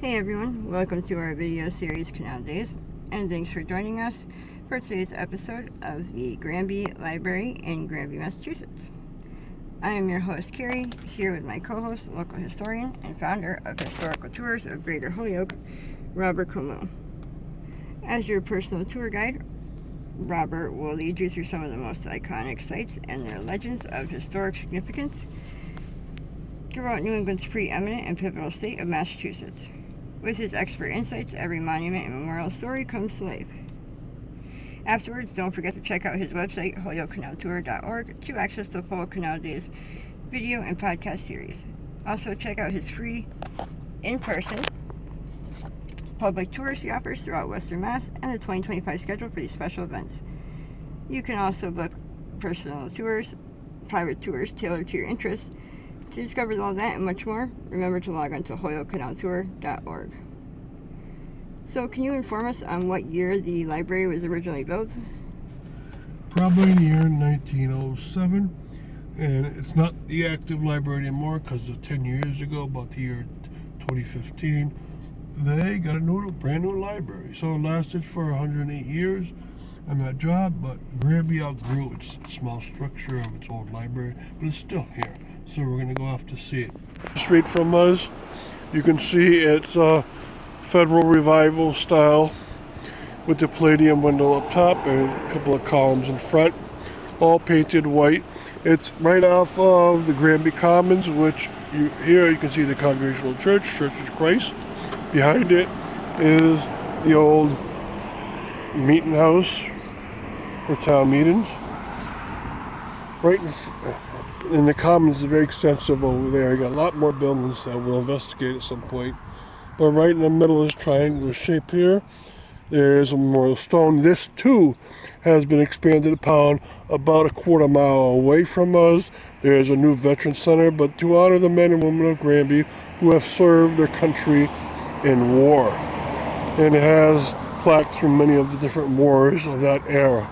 Hey everyone, welcome to our video series Canal Days, and thanks for joining us for today's episode of the Granby Library in Granby, Massachusetts. I am your host Carrie, here with my co-host, local historian and founder of Historical Tours of Greater Holyoke, Robert Como. As your personal tour guide, Robert will lead you through some of the most iconic sites and their legends of historic significance throughout New England's preeminent and pivotal state of Massachusetts. With his expert insights, every monument and memorial story comes to life. Afterwards, don't forget to check out his website, holyokecanaltour.org, to access the full Canal Days video and podcast series. Also, check out his free, in-person public tours he offers throughout Western Mass and the 2025 schedule for these special events. You can also book personal tours, private tours tailored to your interests. To discover all that and much more, remember to log on to holyokecanaltour.org. So, can you inform us on what year the library was originally built? Probably in the year 1907, and it's not the active library anymore because of 10 years ago, about the year 2015, they got a brand new library. So it lasted for 108 years on that job, but Granby outgrew its small structure of its old library, but it's still here. So we're going to go off to see it. Straight from us, you can see it's Federal Revival style with the Palladium window up top and a couple of columns in front, all painted white. It's right off of the Granby Commons, which here you can see the Congregational Church of Christ. Behind it is the old meeting house for town meetings. Right in the Commons is very extensive over there. You got a lot more buildings that we'll investigate at some point. But right in the middle of this triangular shape here, there's a memorial stone. This too has been expanded upon about a quarter mile away from us. There's a new veteran center, but to honor the men and women of Granby who have served their country in war. And it has plaques from many of the different wars of that era.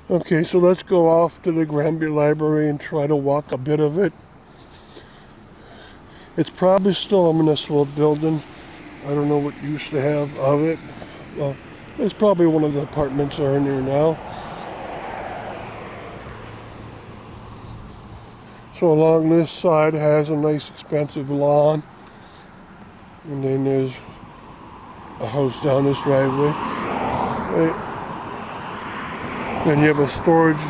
Okay, so let's go off to the Granby Library and try to walk a bit of it. It's probably still a municipal building. I don't know what used to have of it. Well, it's probably one of the apartments are in there now. So along this side has a nice expansive lawn. And then there's a house down this driveway. Right. Then you have a storage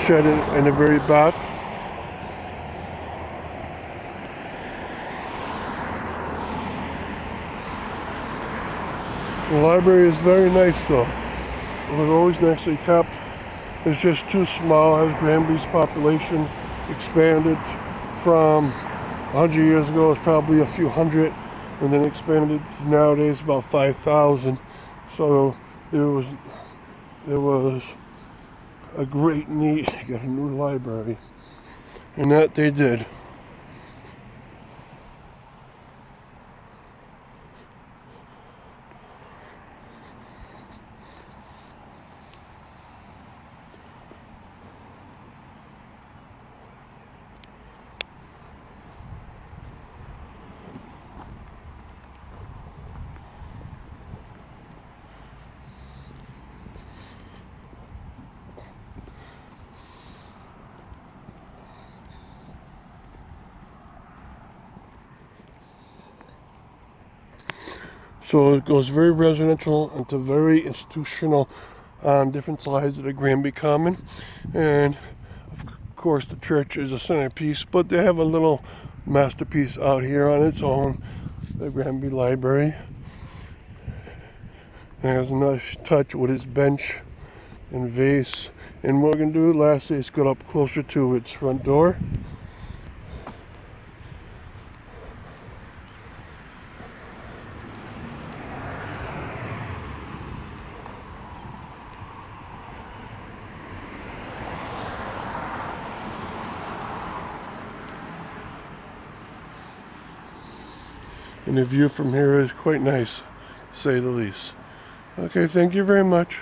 shed in the very back. The library is very nice though. It was always nicely kept. It's just too small as Granby's population expanded from 100 years ago. It's probably a few hundred, and then expanded nowadays about 5,000. So there was a great need to get a new library, and that they did. So it goes very residential into very institutional on different sides of the Granby Common. And of course the church is a centerpiece, but they have a little masterpiece out here on its own, the Granby Library. It has a nice touch with its bench and vase. And what we're going to do lastly is get up closer to its front door. and the view from here is quite nice, to say the least. Okay, thank you very much.